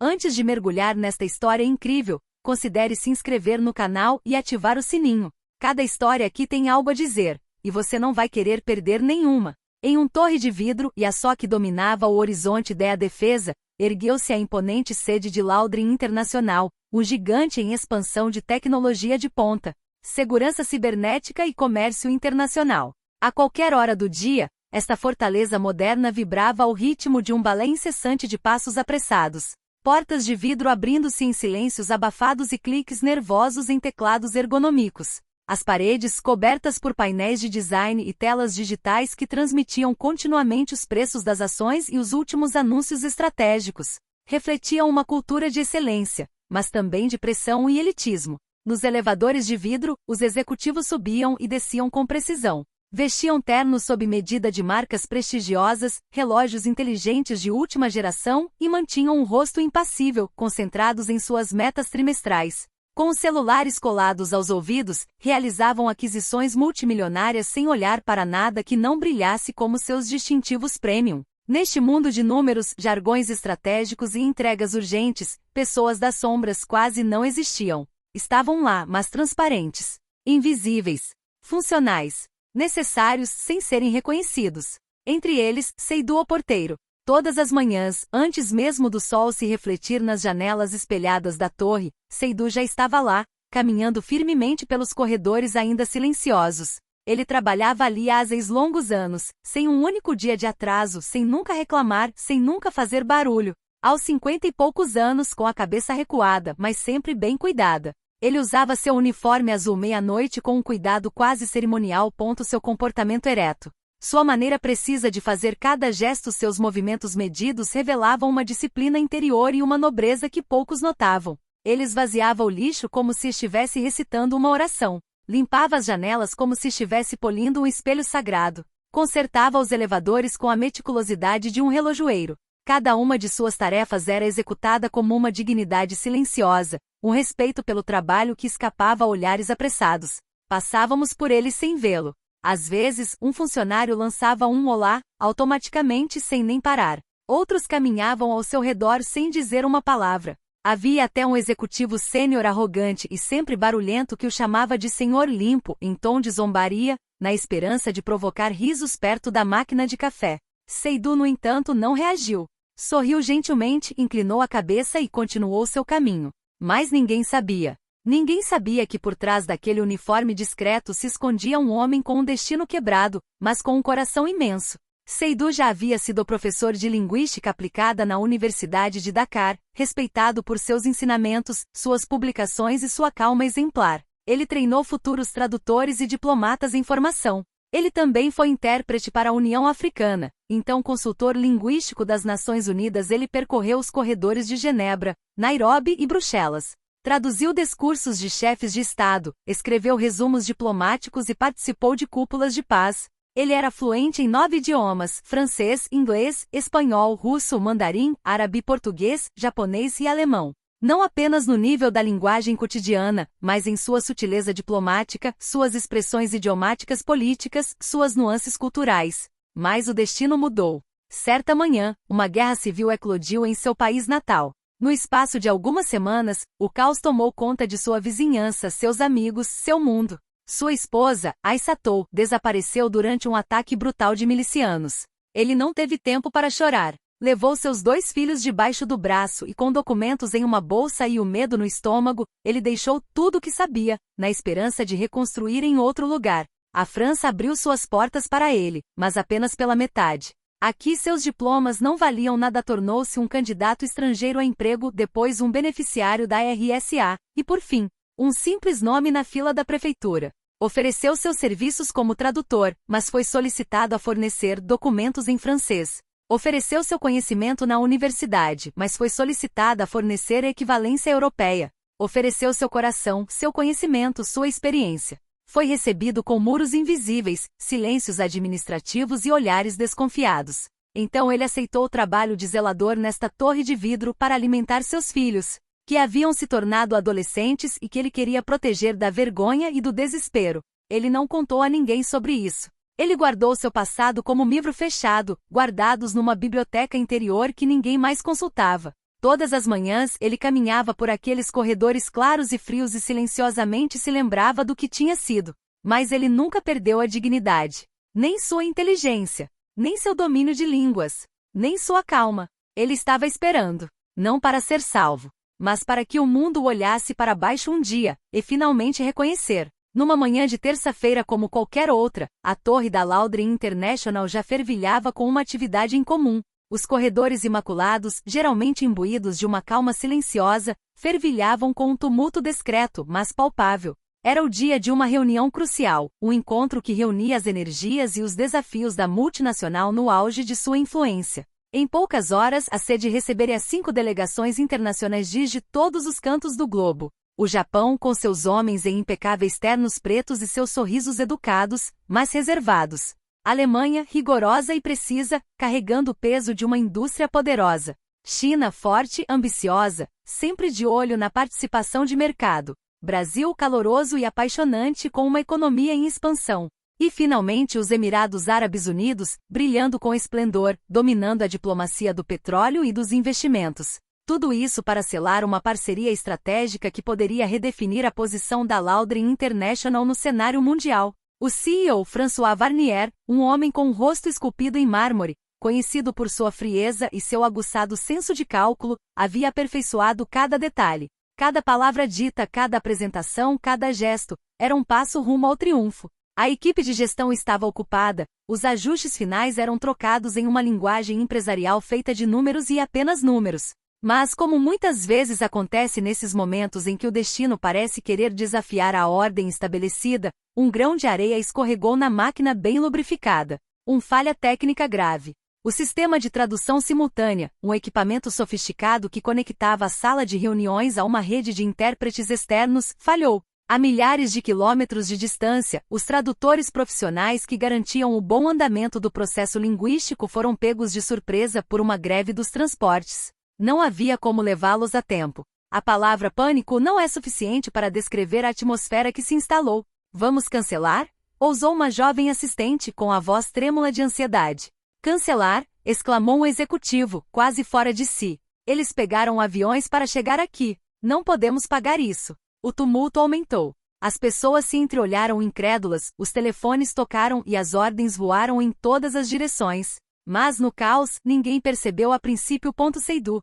Antes de mergulhar nesta história incrível, considere se inscrever no canal e ativar o sininho. Cada história aqui tem algo a dizer, e você não vai querer perder nenhuma. Em um torre de vidro e a só que dominava o horizonte da defesa, ergueu-se a imponente sede de Laudrin Internacional, um gigante em expansão de tecnologia de ponta, segurança cibernética e comércio internacional. A qualquer hora do dia, esta fortaleza moderna vibrava ao ritmo de um balé incessante de passos apressados. Portas de vidro abrindo-se em silêncios abafados e cliques nervosos em teclados ergonômicos. As paredes cobertas por painéis de design e telas digitais que transmitiam continuamente os preços das ações e os últimos anúncios estratégicos. Refletiam uma cultura de excelência, mas também de pressão e elitismo. Nos elevadores de vidro, os executivos subiam e desciam com precisão. Vestiam ternos sob medida de marcas prestigiosas, relógios inteligentes de última geração e mantinham um rosto impassível, concentrados em suas metas trimestrais. Com os celulares colados aos ouvidos, realizavam aquisições multimilionárias sem olhar para nada que não brilhasse como seus distintivos premium. Neste mundo de números, jargões estratégicos e entregas urgentes, pessoas das sombras quase não existiam. Estavam lá, mas transparentes, invisíveis, funcionais, necessários sem serem reconhecidos. Entre eles, Seydu o porteiro. Todas as manhãs, antes mesmo do sol se refletir nas janelas espelhadas da torre, Seydu já estava lá, caminhando firmemente pelos corredores ainda silenciosos. Ele trabalhava ali há 6 longos anos, sem um único dia de atraso, sem nunca reclamar, sem nunca fazer barulho. Aos 50 e poucos anos, com a cabeça recuada, mas sempre bem cuidada. Ele usava seu uniforme azul meia-noite com um cuidado quase cerimonial. Seu comportamento ereto. Sua maneira precisa de fazer cada gesto, seus movimentos medidos revelavam uma disciplina interior e uma nobreza que poucos notavam. Ele esvaziava o lixo como se estivesse recitando uma oração. Limpava as janelas como se estivesse polindo um espelho sagrado. Consertava os elevadores com a meticulosidade de um relojoeiro. Cada uma de suas tarefas era executada como uma dignidade silenciosa, um respeito pelo trabalho que escapava a olhares apressados. Passávamos por ele sem vê-lo. Às vezes, um funcionário lançava um olá, automaticamente sem nem parar. Outros caminhavam ao seu redor sem dizer uma palavra. Havia até um executivo sênior arrogante e sempre barulhento que o chamava de Senhor Limpo, em tom de zombaria, na esperança de provocar risos perto da máquina de café. Seydu, no entanto, não reagiu. Sorriu gentilmente, inclinou a cabeça e continuou seu caminho. Mas ninguém sabia. Ninguém sabia que por trás daquele uniforme discreto se escondia um homem com um destino quebrado, mas com um coração imenso. Seydu já havia sido professor de linguística aplicada na Universidade de Dakar, respeitado por seus ensinamentos, suas publicações e sua calma exemplar. Ele treinou futuros tradutores e diplomatas em formação. Ele também foi intérprete para a União Africana, então consultor linguístico das Nações Unidas. Ele percorreu os corredores de Genebra, Nairobi e Bruxelas. Traduziu discursos de chefes de Estado, escreveu resumos diplomáticos e participou de cúpulas de paz. Ele era fluente em 9 idiomas: francês, inglês, espanhol, russo, mandarim, árabe, português, japonês e alemão. Não apenas no nível da linguagem cotidiana, mas em sua sutileza diplomática, suas expressões idiomáticas políticas, suas nuances culturais. Mas o destino mudou. Certa manhã, uma guerra civil eclodiu em seu país natal. No espaço de algumas semanas, o caos tomou conta de sua vizinhança, seus amigos, seu mundo. Sua esposa, Aissatou, desapareceu durante um ataque brutal de milicianos. Ele não teve tempo para chorar. Levou seus 2 filhos debaixo do braço e com documentos em uma bolsa e o medo no estômago, ele deixou tudo o que sabia, na esperança de reconstruir em outro lugar. A França abriu suas portas para ele, mas apenas pela metade. Aqui seus diplomas não valiam nada. Tornou-se um candidato estrangeiro a emprego, depois um beneficiário da RSA, e por fim, um simples nome na fila da prefeitura. Ofereceu seus serviços como tradutor, mas foi solicitado a fornecer documentos em francês. Ofereceu seu conhecimento na universidade, mas foi solicitada a fornecer a equivalência europeia. Ofereceu seu coração, seu conhecimento, sua experiência. Foi recebido com muros invisíveis, silêncios administrativos e olhares desconfiados. Então ele aceitou o trabalho de zelador nesta torre de vidro para alimentar seus filhos, que haviam se tornado adolescentes e que ele queria proteger da vergonha e do desespero. Ele não contou a ninguém sobre isso. Ele guardou seu passado como um livro fechado, guardados numa biblioteca interior que ninguém mais consultava. Todas as manhãs ele caminhava por aqueles corredores claros e frios e silenciosamente se lembrava do que tinha sido. Mas ele nunca perdeu a dignidade. Nem sua inteligência. Nem seu domínio de línguas. Nem sua calma. Ele estava esperando. Não para ser salvo. Mas para que o mundo olhasse para baixo um dia, e finalmente reconhecer. Numa manhã de terça-feira como qualquer outra, a torre da Laundry International já fervilhava com uma atividade incomum. Os corredores imaculados, geralmente imbuídos de uma calma silenciosa, fervilhavam com um tumulto discreto, mas palpável. Era o dia de uma reunião crucial, um encontro que reunia as energias e os desafios da multinacional no auge de sua influência. Em poucas horas, a sede receberia 5 delegações internacionais de todos os cantos do globo. O Japão, com seus homens em impecáveis ternos pretos e seus sorrisos educados, mas reservados. Alemanha, rigorosa e precisa, carregando o peso de uma indústria poderosa. China, forte, ambiciosa, sempre de olho na participação de mercado. Brasil, caloroso e apaixonante com uma economia em expansão. E, finalmente, os Emirados Árabes Unidos, brilhando com esplendor, dominando a diplomacia do petróleo e dos investimentos. Tudo isso para selar uma parceria estratégica que poderia redefinir a posição da Laundry International no cenário mundial. O CEO François Varnier, um homem com um rosto esculpido em mármore, conhecido por sua frieza e seu aguçado senso de cálculo, havia aperfeiçoado cada detalhe. Cada palavra dita, cada apresentação, cada gesto, era um passo rumo ao triunfo. A equipe de gestão estava ocupada, os ajustes finais eram trocados em uma linguagem empresarial feita de números e apenas números. Mas, como muitas vezes acontece nesses momentos em que o destino parece querer desafiar a ordem estabelecida, um grão de areia escorregou na máquina bem lubrificada. Falha técnica grave. O sistema de tradução simultânea, um equipamento sofisticado que conectava a sala de reuniões a uma rede de intérpretes externos, falhou. A milhares de quilômetros de distância, os tradutores profissionais que garantiam o bom andamento do processo linguístico foram pegos de surpresa por uma greve dos transportes. Não havia como levá-los a tempo. A palavra pânico não é suficiente para descrever a atmosfera que se instalou. Vamos cancelar? Ousou uma jovem assistente com a voz trêmula de ansiedade. Cancelar? Exclamou um executivo, quase fora de si. Eles pegaram aviões para chegar aqui. Não podemos pagar isso. O tumulto aumentou. As pessoas se entreolharam incrédulas, os telefones tocaram e as ordens voaram em todas as direções. Mas no caos, ninguém percebeu a princípio. Seidu.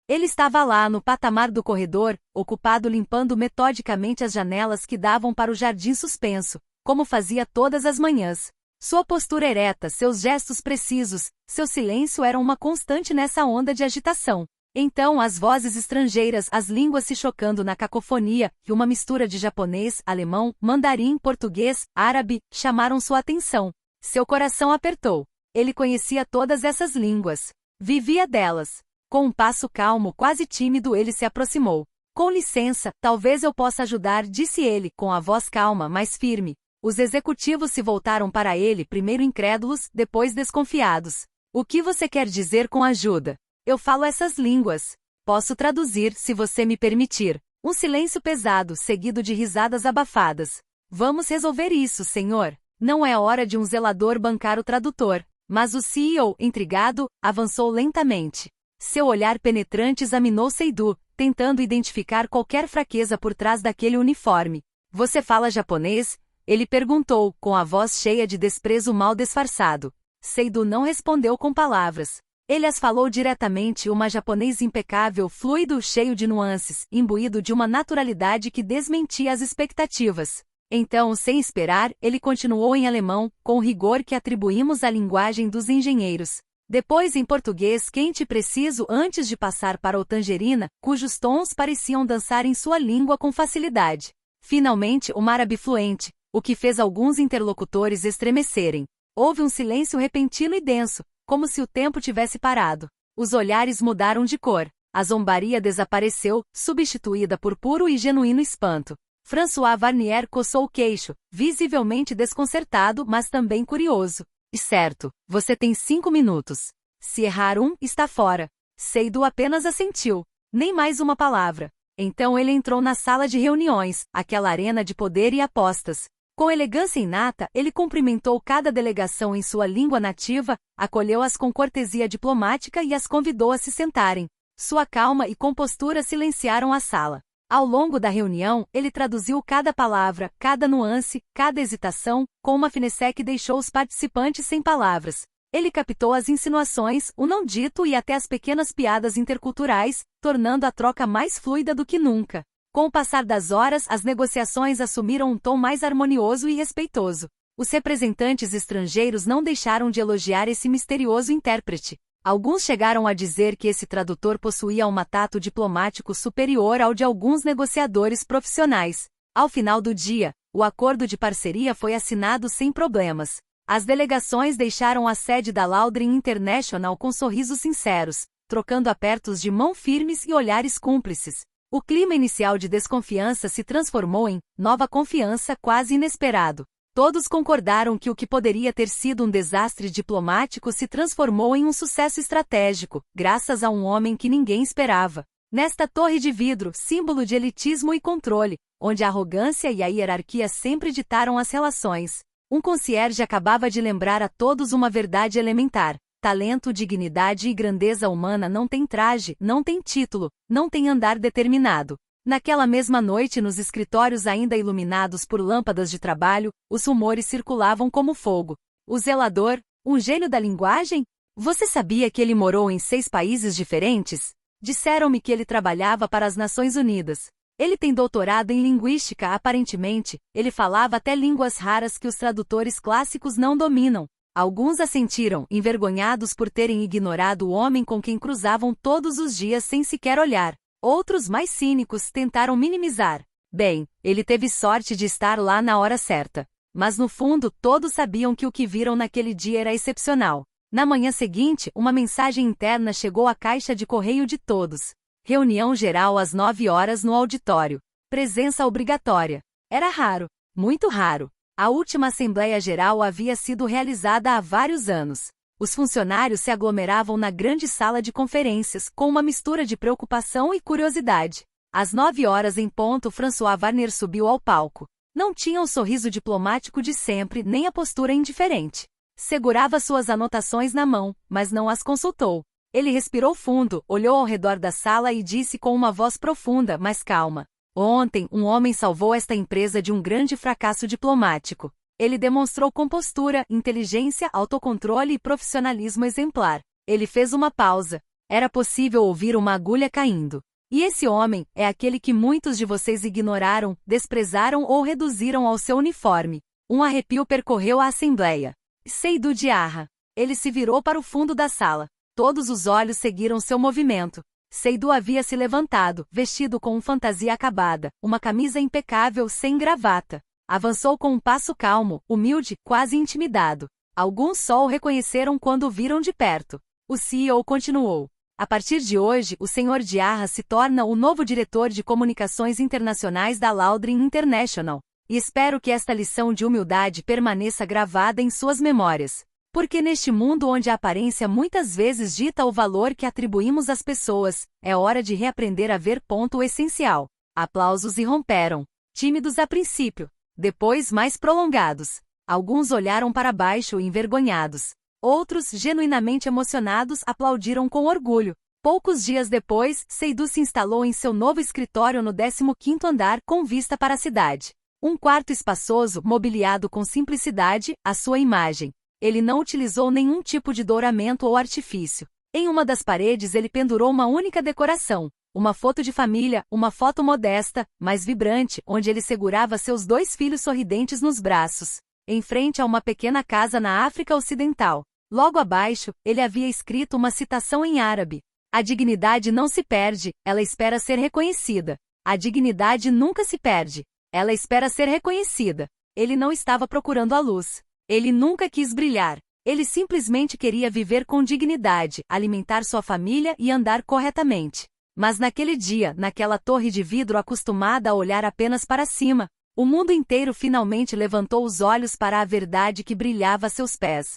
Ele estava lá no patamar do corredor, ocupado limpando metodicamente as janelas que davam para o jardim suspenso, como fazia todas as manhãs. Sua postura ereta, seus gestos precisos, seu silêncio eram uma constante nessa onda de agitação. Então as vozes estrangeiras, as línguas se chocando na cacofonia, e uma mistura de japonês, alemão, mandarim, português, árabe, chamaram sua atenção. Seu coração apertou. Ele conhecia todas essas línguas. Vivia delas. Com um passo calmo, quase tímido, ele se aproximou. Com licença, talvez eu possa ajudar, disse ele, com a voz calma, mas firme. Os executivos se voltaram para ele, primeiro incrédulos, depois desconfiados. O que você quer dizer com ajuda? Eu falo essas línguas. Posso traduzir, se você me permitir. Um silêncio pesado, seguido de risadas abafadas. Vamos resolver isso, senhor. Não é hora de um zelador bancar o tradutor. Mas o CEO, intrigado, avançou lentamente. Seu olhar penetrante examinou Seidu, tentando identificar qualquer fraqueza por trás daquele uniforme. Você fala japonês? Ele perguntou, com a voz cheia de desprezo mal disfarçado. Seidu não respondeu com palavras. Ele as falou diretamente, uma japonês impecável, fluido, cheio de nuances, imbuído de uma naturalidade que desmentia as expectativas. Então, sem esperar, ele continuou em alemão, com o rigor que atribuímos à linguagem dos engenheiros. Depois em português quente e preciso antes de passar para o tangerina, cujos tons pareciam dançar em sua língua com facilidade. Finalmente, um árabe fluente, o que fez alguns interlocutores estremecerem. Houve um silêncio repentino e denso, como se o tempo tivesse parado. Os olhares mudaram de cor. A zombaria desapareceu, substituída por puro e genuíno espanto. François Varnier coçou o queixo, visivelmente desconcertado, mas também curioso. E certo, você tem 5 minutos. Se errar está fora. Seidu apenas assentiu. Nem mais uma palavra. Então ele entrou na sala de reuniões, aquela arena de poder e apostas. Com elegância inata, ele cumprimentou cada delegação em sua língua nativa, acolheu-as com cortesia diplomática e as convidou a se sentarem. Sua calma e compostura silenciaram a sala. Ao longo da reunião, ele traduziu cada palavra, cada nuance, cada hesitação, com uma finesse que deixou os participantes sem palavras. Ele captou as insinuações, o não dito e até as pequenas piadas interculturais, tornando a troca mais fluida do que nunca. Com o passar das horas, as negociações assumiram um tom mais harmonioso e respeitoso. Os representantes estrangeiros não deixaram de elogiar esse misterioso intérprete. Alguns chegaram a dizer que esse tradutor possuía um tato diplomático superior ao de alguns negociadores profissionais. Ao final do dia, o acordo de parceria foi assinado sem problemas. As delegações deixaram a sede da Laudrin International com sorrisos sinceros, trocando apertos de mão firmes e olhares cúmplices. O clima inicial de desconfiança se transformou em nova confiança quase inesperado. Todos concordaram que o que poderia ter sido um desastre diplomático se transformou em um sucesso estratégico, graças a um homem que ninguém esperava. Nesta torre de vidro, símbolo de elitismo e controle, onde a arrogância e a hierarquia sempre ditaram as relações, um concierge acabava de lembrar a todos uma verdade elementar: talento, dignidade e grandeza humana não têm traje, não têm título, não têm andar determinado. Naquela mesma noite, nos escritórios ainda iluminados por lâmpadas de trabalho, os rumores circulavam como fogo. O zelador, um gênio da linguagem? Você sabia que ele morou em 6 países diferentes? Disseram-me que ele trabalhava para as Nações Unidas. Ele tem doutorado em linguística aparentemente, ele falava até línguas raras que os tradutores clássicos não dominam. Alguns assentiram, envergonhados por terem ignorado o homem com quem cruzavam todos os dias sem sequer olhar. Outros, mais cínicos, tentaram minimizar. Bem, ele teve sorte de estar lá na hora certa. Mas no fundo, todos sabiam que o que viram naquele dia era excepcional. Na manhã seguinte, uma mensagem interna chegou à caixa de correio de todos. Reunião geral às 9 horas no auditório. Presença obrigatória. Era raro. Muito raro. A última Assembleia Geral havia sido realizada há vários anos. Os funcionários se aglomeravam na grande sala de conferências, com uma mistura de preocupação e curiosidade. Às 9 horas em ponto, François Warner subiu ao palco. Não tinha o sorriso diplomático de sempre, nem a postura indiferente. Segurava suas anotações na mão, mas não as consultou. Ele respirou fundo, olhou ao redor da sala e disse com uma voz profunda, mas calma: ontem, um homem salvou esta empresa de um grande fracasso diplomático. Ele demonstrou compostura, inteligência, autocontrole e profissionalismo exemplar. Ele fez uma pausa. Era possível ouvir uma agulha caindo. E esse homem é aquele que muitos de vocês ignoraram, desprezaram ou reduziram ao seu uniforme. Um arrepio percorreu a assembleia. Seydou Diarra. Ele se virou para o fundo da sala. Todos os olhos seguiram seu movimento. Seydou havia se levantado, vestido com fantasia acabada, uma camisa impecável sem gravata. Avançou com um passo calmo, humilde, quase intimidado. Alguns só o reconheceram quando o viram de perto. O CEO continuou: a partir de hoje, o Sr. Diarra se torna o novo diretor de comunicações internacionais da Laudrin International. E espero que esta lição de humildade permaneça gravada em suas memórias. Porque neste mundo onde a aparência muitas vezes dita o valor que atribuímos às pessoas, é hora de reaprender a ver ponto essencial. Aplausos irromperam. Tímidos a princípio. Depois mais prolongados. Alguns olharam para baixo envergonhados. Outros, genuinamente emocionados, aplaudiram com orgulho. Poucos dias depois, Seydou se instalou em seu novo escritório no 15º andar com vista para a cidade. Um quarto espaçoso, mobiliado com simplicidade, a sua imagem. Ele não utilizou nenhum tipo de douramento ou artifício. Em uma das paredes ele pendurou uma única decoração. Uma foto de família, uma foto modesta, mas vibrante, onde ele segurava seus 2 filhos sorridentes nos braços, em frente a uma pequena casa na África Ocidental. Logo abaixo, ele havia escrito uma citação em árabe: a dignidade não se perde, ela espera ser reconhecida. A dignidade nunca se perde, ela espera ser reconhecida. Ele não estava procurando a luz. Ele nunca quis brilhar. Ele simplesmente queria viver com dignidade, alimentar sua família e andar corretamente. Mas naquele dia, naquela torre de vidro acostumada a olhar apenas para cima, o mundo inteiro finalmente levantou os olhos para a verdade que brilhava a seus pés.